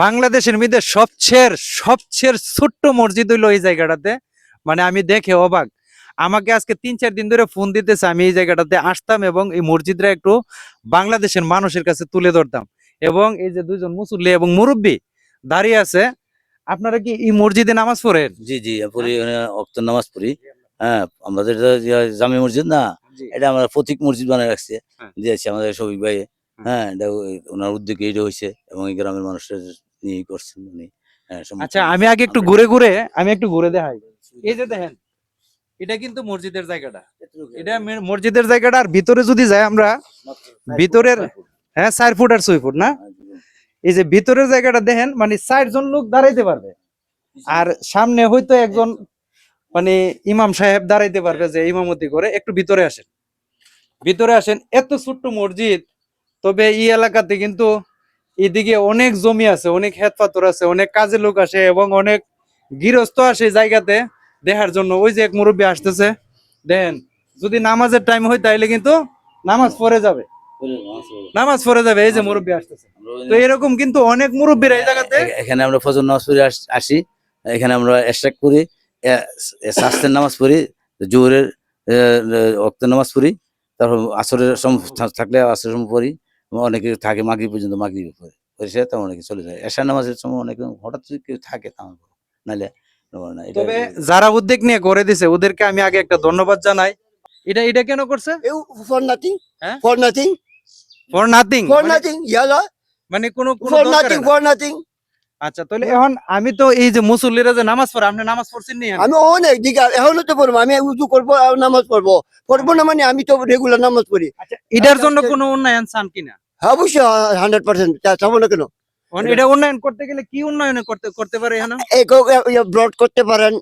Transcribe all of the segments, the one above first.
বাংলাদেশের মধ্যে সবচেয়ে ছোট্ট মসজিদ হইলো এই জায়গাটাতে। মানে আমি দেখে অবাক। আমাকে আজকে ৩-৪ দিন ধরে ফোন দিতেছে, আমি এই জায়গাটাতে আসতাম এবং এই মসজিদটা একটু বাংলাদেশের মানুষের কাছে তুলে ধরতাম। এবং এই যে দুইজন মুসল্লি এবং মুরব্বী দাঁড়িয়ে আছে, আপনারা কি এই মসজিদে নামাজ পড়েন? জি জি পড়ি, ওয়াক্ত নামাজ পড়ি। হ্যাঁ, আমাদের এটা জামে মসজিদ না, এটা আমরা প্রতীক মসজিদ বানায় রাখছি, হ্যাঁ। দিয়েছি আমাদের শফিক ভাই। হ্যাঁ, এটা ওনার উদ্যোগে এটা হয়েছে এবং এই গ্রামের মানুষের নিয়ে করছেন উনি। হ্যাঁ, আচ্ছা, আমি আগে একটু ঘুরে দেখাই। এই যে দেখেন, এটা কিন্তু মসজিদের জায়গাটা, এটা মসজিদের জায়গাটা। আর ভিতরে যদি যাই আমরা, ভিতরের হ্যাঁ 4 ফুট আর 6 ফুট না, এই যে ভিতরের জায়গাটা দেখেন, মানে 4 জন লোক দাঁড়াইতে পারবে। আর সামনে হয়তো একজন মানে ইমাম সাহেব দাঁড়াইতে পারবে, যে ইমামতি করে। একটু ভিতরে আসেন, এত ছোট্ট মসজিদ। তবে এই এলাকাতে কিন্তু এদিকে অনেক জমি আছে, অনেক ক্ষেত পাথর আছে, অনেক কাজের লোক আসে এবং অনেক গৃহস্থ আসে জায়গাতে দেখার জন্য। ওই যে এক মুরব্বী আসতেছে, দেখেন, যদি নামাজের টাইম হয় তাইলে কিন্তু নামাজ পড়ে যাবে, এই যে মুরব্বী আসতেছে। তো এরকম কিন্তু অনেক মুরব্বীরা এই জায়গাতে। এখানে আমরা ফজর নামাজ পড়ে আসি, এখানে আমরা এশরাক করি, শাস্তের নামাজ পড়ি, জোহরের ওয়াক্ত নামাজ পড়ি, তারপর আসরের থাকলে আসরের সময় পড়ি। অনেকে থাকে মাগরিব পর্যন্ত, মাগরিব পড়ে পরিষেবা, তেমন অনেকে চলে যায়। এশার নামাজের সময় অনেকে হঠাৎ যদি কেউ থাকে তেমন, নাহলে তবে যারা উদ্যোগ নিয়ে করে দিছে ওদেরকে আমি আগে একটা ধন্যবাদ জানাই। এটা কেন করছে? ফর নাথিং, হ্যাঁ, for nothing, for nothing, for nothing, ইয়ালা, মানে কোনো ফর দরকার নাথিং, না। For nothing. আচ্ছা, তাহলে এখন আমি তো এই যে মুসল্লিরা যে নামাজ পড়ে, আপনি নামাজ পড়ছেন নি? আমি অনেক দিকে এখনো তো পড়বো, আমি উজু করবো আর নামাজ পড়বো না মানে আমি তো রেগুলার নামাজ পড়ি। আচ্ছা, এটার জন্য কোনো উন্নয়ন চান কিনা? হ্যাঁ, অবশ্যই 100% চাবো না কেন। এটা উন্নয়ন করতে গেলে কি উন্নয়ন করতে পারে এখন? ব্লড করতে পারেন,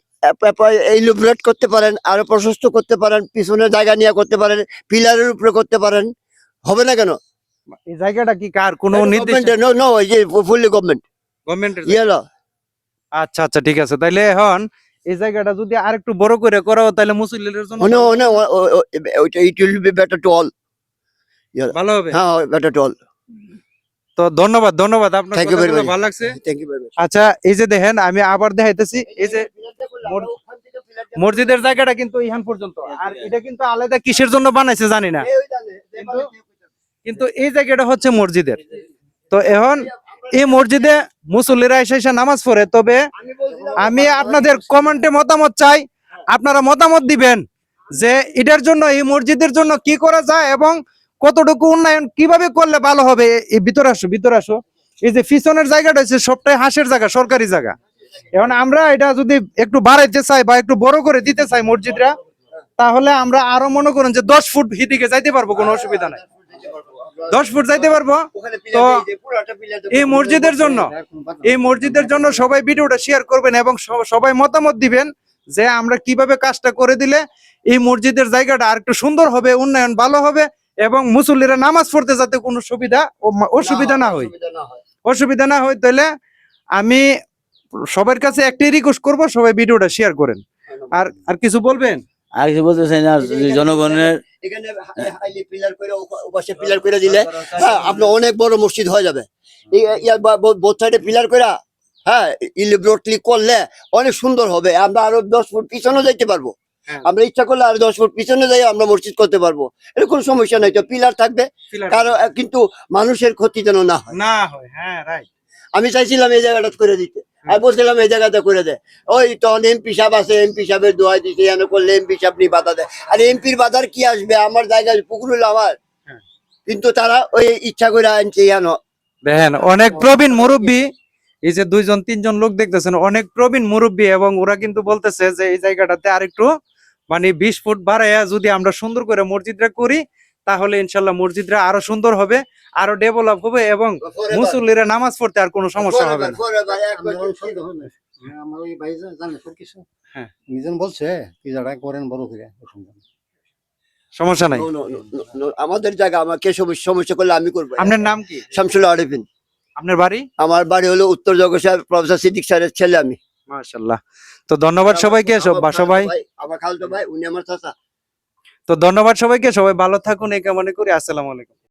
এই ব্লড করতে পারেন, আরো প্রশস্ত করতে পারেন, পিছনের জায়গা নিয়ে করতে পারেন, পিলারের উপরে করতে পারেন। হবে না কেন? এই জায়গাটা কি কার কোনো নির্দিষ্ট? নো, এই যে ফুললি গভর্নমেন্টের? ইয়ালা। আচ্ছা আচ্ছা, ঠিক আছে। তাইলে এখন এই জায়গাটা যদি আরেকটু বড় করে করাও তাহলে মুসল্লিদের জন্য it will be better to all. ভালো হবে। হ্যাঁ, better to all. তো ধন্যবাদ আপনার Thank you very কথাগুলো much. ভালো লাগছে। Thank you very much. আচ্ছা, এই যে দেখেন, আমি আবার দেখাইতেছি, এই যে মসজিদের জায়গাটা কিন্তু ইহান পর্যন্ত। আর এটা কিন্তু আলাদা কিসের জন্য বানাইছে জানি না, কিন্তু এই জায়গাটা হচ্ছে মসজিদের। তো এখন এই মসজিদে মুসল্লিরা এসে নামাজ পড়ে। তবে আমি আপনাদের কমেন্টে মতামত চাই, আপনারা মতামত দিবেন যে এটার জন্য, এই মসজিদের জন্য কি করা যায় এবং কতটুকু উন্নয়ন কিভাবে করলে ভালো হবে। এই ভিতরে আসো। এই যে পিছনের জায়গাটা হচ্ছে সবটাই হাঁসের জায়গা, সরকারি জায়গা। এখন আমরা এটা যদি একটু বাড়াইতে চাই বা একটু বড় করে দিতে চাই মসজিদটা, তাহলে আমরা আরো মনে করেন যে 10 ফুট দিকে যাইতে পারবো, কোনো অসুবিধা নাই, 10 ফুট যাইতে পারবো। তো এই মসজিদের জন্য সবাই ভিডিওটা শেয়ার করবেন এবং সবাই মতামত দিবেন যে আমরা কিভাবে কাজটা করে দিলে এই মসজিদের জায়গাটা আর একটু সুন্দর হবে, উন্নয়ন ভালো হবে এবং মুসল্লিরা নামাজ পড়তে যাতে কোনো অসুবিধা না হয়। তাহলে আমি সবার কাছে একটাই রিকোয়েস্ট করব, সবাই ভিডিওটা শেয়ার করেন। আর কিছু বলবেন? আর কিছু বলতে চাই না, জনগণের এখানে ওপাশে পিলার করে দিলে হ্যাঁ আপনার অনেক বড় মসজিদ হয়ে যাবে। বোথ সাইডে পিলার করে হ্যাঁ ব্রডলি করলে অনেক সুন্দর হবে। আমরা আরো 10 ফুট পিছনে যাইতে পারবো। আমরা ইচ্ছা করলে আরো 10 ফুট পিছনে যাই আমরা মসজিদ করতে পারবো, এরকম সমস্যা নাই। তো পিলার থাকবে, কারণ কিন্তু মানুষের ক্ষতি যেন না হয়। হ্যাঁ, রাইট। আমি চাইছিলাম এই জায়গাটা করে দিতে, আমি বলছিলাম এই জায়গাটা করে দেয়। ওই তখন এমপি সাহেব আছে, এমপি সাহেবের দোয়াই দিতে এনে করলে এমপি সাহেব নিয়ে বাধা দেয়। আর এমপির বাধার কি আসবে, আমার জায়গায় পুকুর হলো আমার, কিন্তু তারা ওই ইচ্ছা করে আনছে। দেখেন, অনেক প্রবীণ মুরব্বী, এই যে 2-3 জন লোক দেখতেছেন, অনেক প্রবীণ মুরব্বী, এবং ওরা কিন্তু বলতেছে যে এই জায়গাটাতে আরেকটু মানে 20 ফুট বাড়াইয়া যদি আমরা সুন্দর করে মসজিদটা করি, তাহলে ইনশাল্লাহ মসজিদটা আরো সুন্দর হবে, আরো ডেভেলপ হবে এবং মুসল্লিরা নামাজ পড়তে আর কোনো সমস্যা হবে না। আমার ওই ভাই জানে সব কিছু। হ্যাঁ, নিজেন বলছে কি জায়গা করেন বড় করে, সমস্যা নাই। আমাদের জায়গা, আমাকে সমস্যা করলে আমি করবো। আপনার নাম কি? শামসুল আরিফিন। আপনার বাড়ি? আমার বাড়ি হলো উত্তর জগৎসাহেব, প্রফেসর সিদ্দিক স্যারের ছেলে আমি। মাশাআল্লাহ। তো ধন্যবাদ সবাইকে, সবাই আমার খালতো ভাই, উনি আমার চাচা। তো ধন্যবাদ সবাইকে, সবাই ভালো থাকুন এই কামনা করি। আসসালামু আলাইকুম।